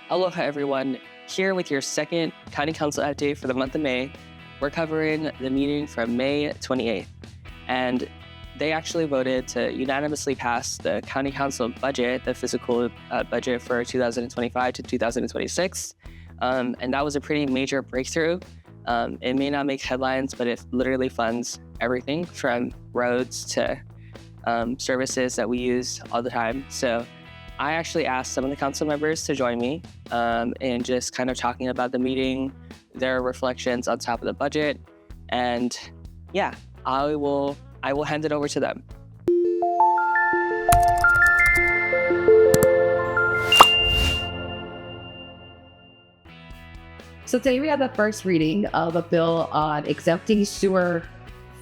Aloha everyone, here with your second County Council update for the month of May. We're covering the meeting from May 28th, and they actually voted to unanimously pass the County Council budget, the fiscal budget for 2025 to 2026, and that was a pretty major breakthrough. It may not make headlines, but it literally funds everything from roads to services that we use all the time. So I actually asked some of the council members to join me in just kind of talking about the meeting, their reflections on top of the budget, and yeah, I will hand it over to them. So today we have the first reading of a bill on exempting sewer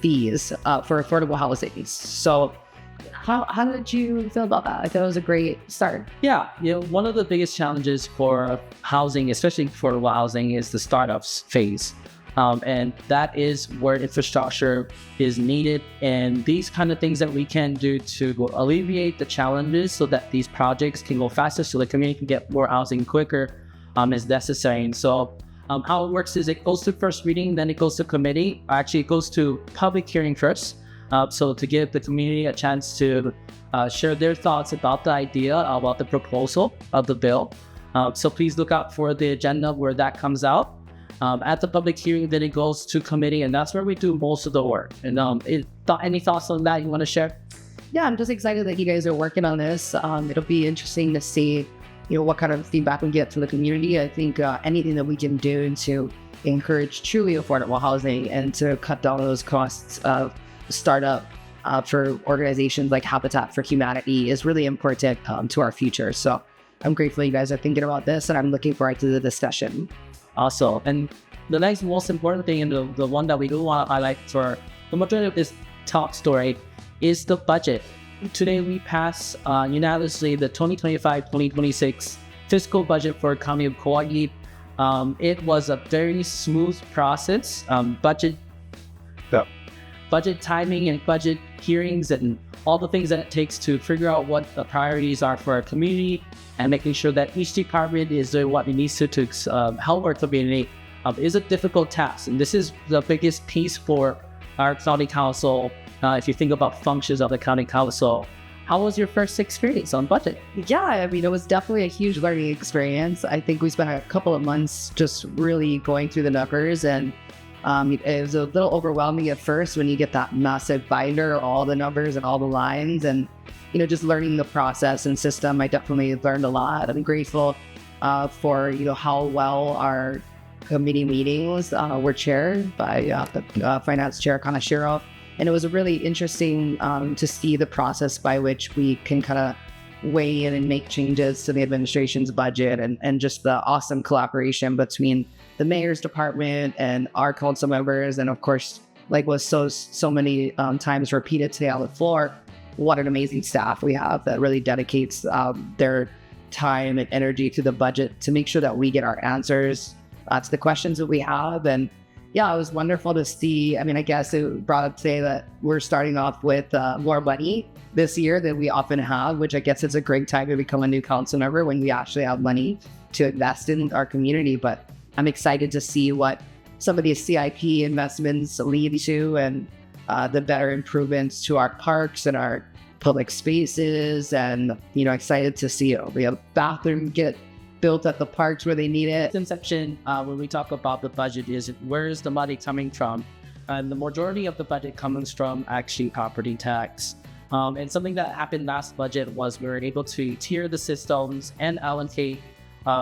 fees for affordable housing. So how did you feel about that? I thought it was a great start. Yeah, one of the biggest challenges for housing, especially affordable housing, is the startups phase. And that is where infrastructure is needed. And these kind of things that we can do to alleviate the challenges so that these projects can go faster, so the community can get more housing quicker, is necessary. And so how it works is it goes to first reading, then it goes to committee. Actually, it goes to public hearing first. So to give the community a chance to share their thoughts about the idea, about the proposal of the bill. So please look out for the agenda where that comes out. At the public hearing, then it goes to committee, and that's where we do most of the work. And any thoughts on that you want to share? Yeah, I'm just excited that you guys are working on this. It'll be interesting to see, what kind of feedback we get from the community. I think anything that we can do to encourage truly affordable housing and to cut down those costs of startup for organizations like Habitat for Humanity is really important to our future. So I'm grateful you guys are thinking about this, and I'm looking forward to the discussion. Also, and the next most important thing, and the one that we do want to highlight for the majority of this top story, is the budget. Today we pass unanimously the 2025-2026 fiscal budget for the County of Kauai. It was a very smooth process. Budget timing and budget hearings and all the things that it takes to figure out what the priorities are for our community and making sure that each department is doing what it needs to help our community is a difficult task. And this is the biggest piece for our county council. If you think about functions of the county council, how was your first experience on budget? Yeah, it was definitely a huge learning experience. I think we spent a couple of months just really going through the numbers, and it was a little overwhelming at first when you get that massive binder, all the numbers and all the lines, and just learning the process and system. I definitely learned a lot. I'm grateful for how well our committee meetings were chaired by the finance chair Kanashiro, and it was really interesting to see the process by which we can kind of weigh in and make changes to the administration's budget, and just the awesome collaboration between the mayor's department and our council members, and of course, like was so many times repeated today on the floor, what an amazing staff we have that really dedicates their time and energy to the budget to make sure that we get our answers to the questions that we have. And yeah, it was wonderful to see. I guess it brought up today that we're starting off with more money this year than we often have, which I guess it's a great time to become a new council member when we actually have money to invest in our community. But I'm excited to see what some of these CIP investments lead to, and the better improvements to our parks and our public spaces. And, excited to see we have bathroom get built at the parks where they need it. Inception, when we talk about the budget, is where is the money coming from? And the majority of the budget comes from actually property tax. And something that happened last budget was we were able to tier the systems and allocate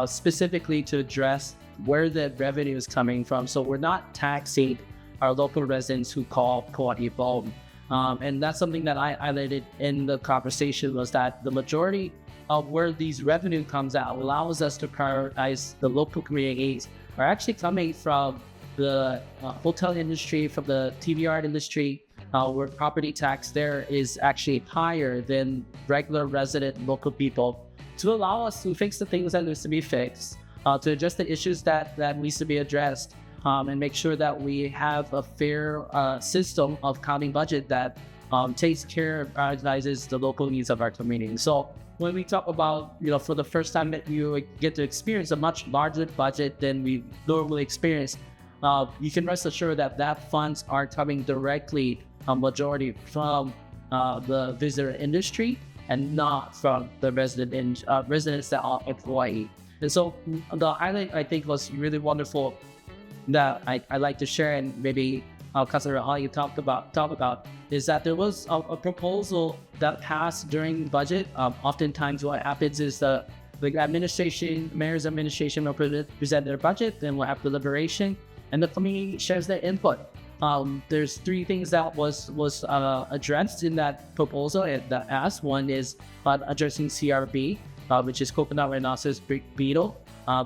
specifically to address where the revenue is coming from. So we're not taxing our local residents who call Kauai home. And that's something that I highlighted in the conversation, was that the majority of where these revenue comes out allows us to prioritize the local communities are actually coming from the hotel industry, from the TV art industry, where property tax there is actually higher than regular resident local people, to allow us to fix the things that needs to be fixed, to address the issues that needs to be addressed, and make sure that we have a fair system of county budget that takes care and prioritizes the local needs of our community. So when we talk about, for the first time that you get to experience a much larger budget than we normally experience, you can rest assured that funds are coming directly, a majority from the visitor industry and not from the residents that are in Hawaii. And so the highlight, I think, was really wonderful that I like to share, and maybe Councilor Ali talk about is that there was a proposal that passed during the budget. Oftentimes what happens is the mayor's administration will present their budget, then we'll have deliberation, and the community shares their input. There's three things that was addressed in that proposal and that asked. One is addressing CRB, which is coconut rhinoceros beetle.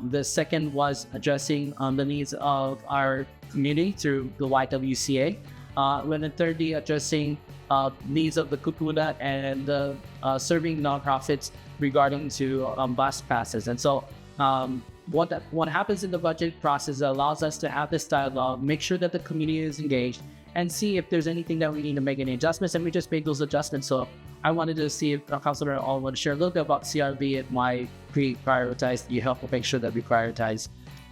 The second was addressing the needs of our community through the YWCA. And then thirdly, addressing needs of the kūpuna and serving nonprofits regarding to bus passes. And so what happens in the budget process allows us to have this dialogue, make sure that the community is engaged, and see if there's anything that we need to make any adjustments, and we just make those adjustments. So I wanted to see if Councilor all want to share a little bit about CRB and why we prioritized. You help make sure that we prioritize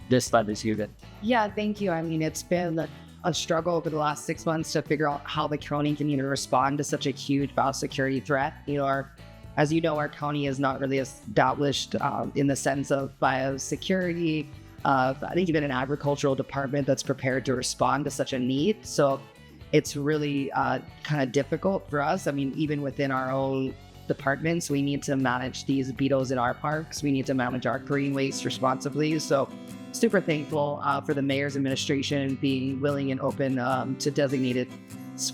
this this year. Yeah, thank you. I mean, it's been a struggle over the last 6 months to figure out how the county can respond to such a huge biosecurity threat. As you know, our county is not really established in the sense of biosecurity. I think even an agricultural department that's prepared to respond to such a need. So it's really kind of difficult for us. I mean, even within our own departments, we need to manage these beetles in our parks. We need to manage our green waste responsibly. So super thankful for the mayor's administration being willing and open to designated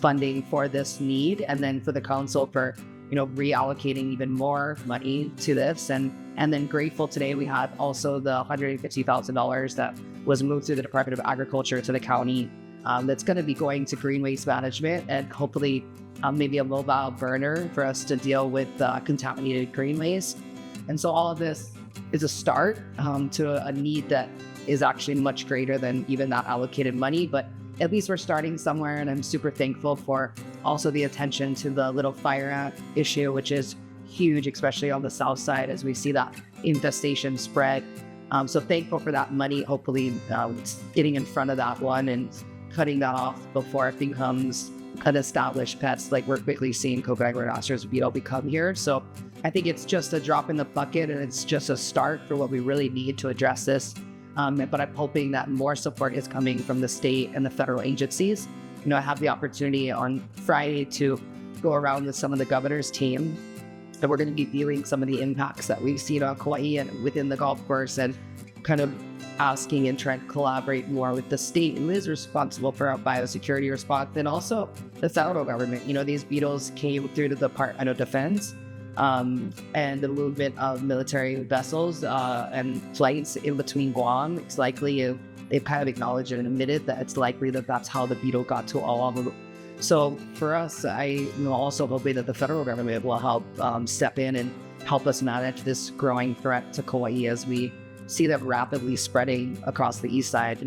funding for this need, and then for the council for reallocating even more money to this. And then grateful today we had also the $150,000 that was moved through the Department of Agriculture to the county that's going to be going to green waste management, and hopefully maybe a mobile burner for us to deal with contaminated green waste. And so all of this is a start to a need that is actually much greater than even that allocated money, but at least we're starting somewhere. And I'm super thankful for also the attention to the little fire ant issue, which is huge, especially on the south side as we see that infestation spread. So thankful for that money, hopefully getting in front of that one and cutting that off before it becomes an established pest like we're quickly seeing Kauai Rhinoceros beetle become here. So I think it's just a drop in the bucket, and it's just a start for what we really need to address this. But I'm hoping that more support is coming from the state and the federal agencies. I have the opportunity on Friday to go around with some of the governor's team, and we're going to be viewing some of the impacts that we've seen on Kauai and within the golf course, and kind of asking and trying to collaborate more with the state who is responsible for our biosecurity response, and also the federal government. These beetles came through to the Department of Defense and the movement of military vessels and flights in between Guam. It's likely they've kind of acknowledged and admitted that it's likely that that's how the beetle got to all of them. So for us, I also hoping that the federal government will help step in and help us manage this growing threat to Kauai as we see them rapidly spreading across the east side.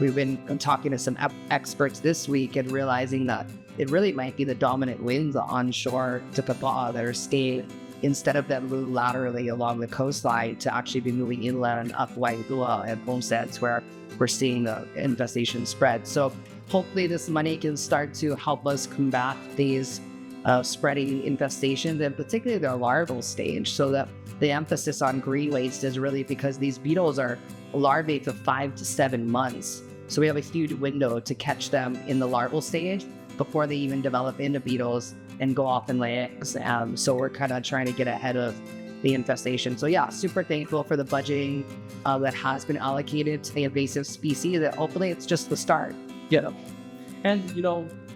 We've been talking to some experts this week and realizing that it really might be the dominant winds onshore to Kaua that are staying, instead of them moving laterally along the coastline, to actually be moving inland up Wailua and Homesteads, where we're seeing the infestation spread. So hopefully this money can start to help us combat these spreading infestations, and particularly their larval stage. So that the emphasis on green waste is really because these beetles are larvae for 5 to 7 months. So we have a huge window to catch them in the larval stage before they even develop into beetles and go off and lay eggs. So we're kind of trying to get ahead of the infestation. So yeah, super thankful for the budgeting that has been allocated to the invasive species. That hopefully it's just the start. Yeah. And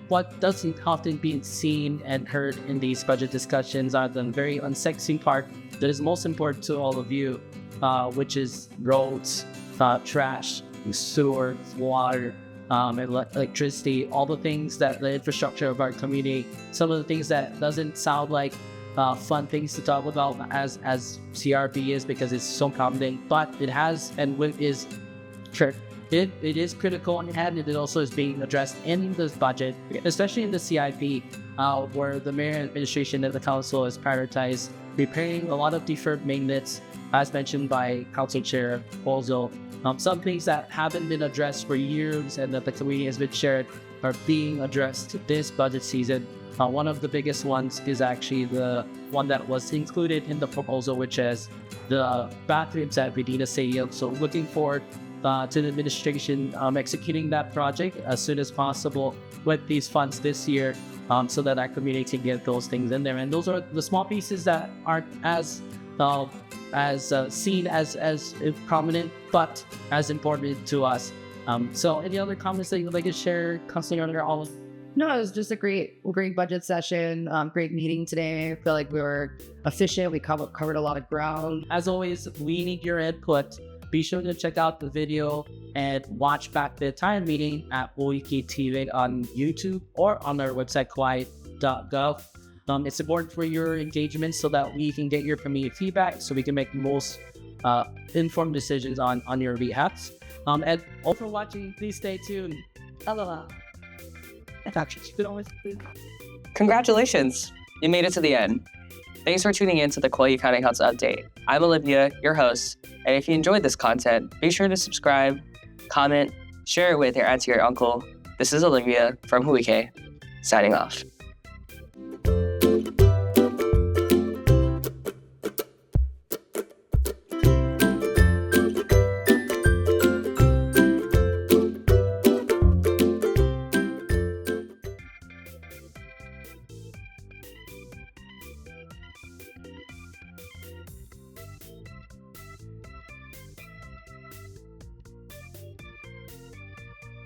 what doesn't often be seen and heard in these budget discussions are the very unsexy part that is most important to all of you, which is roads, trash, sewer, water, electricity, all the things that the infrastructure of our community, some of the things that doesn't sound like fun things to talk about as CRB is, because it's so common, but it has and is sure. It is critical, and it also is being addressed in this budget, especially in the CIP, where the mayor administration and the council has prioritized repairing a lot of deferred maintenance, as mentioned by Council Chair Bozo. Some things that haven't been addressed for years and that the community has been shared are being addressed this budget season. One of the biggest ones is actually the one that was included in the proposal, which is the bathrooms at Vidinha Stadium. So looking forward to the administration executing that project as soon as possible with these funds this year, so that our community can get those things in there. And those are the small pieces that aren't as seen as prominent, but as important to us. So any other comments that you'd like to share, Councilor Olive? No, it was just a great budget session, great meeting today. I feel like we were efficient. We covered a lot of ground. As always, we need your input. Be sure to check out the video and watch back the entire meeting at Oiki TV on YouTube or on our website, kauai.gov. It's important for your engagement so that we can get your community feedback so we can make the most informed decisions on your behalf. And all for watching, please stay tuned. Aloha. Congratulations! You made it to the end. Thanks for tuning in to the Kauai County Council Update. I'm Olivia, your host, and if you enjoyed this content, be sure to subscribe, comment, share it with your auntie or uncle. This is Olivia from Huike, signing off.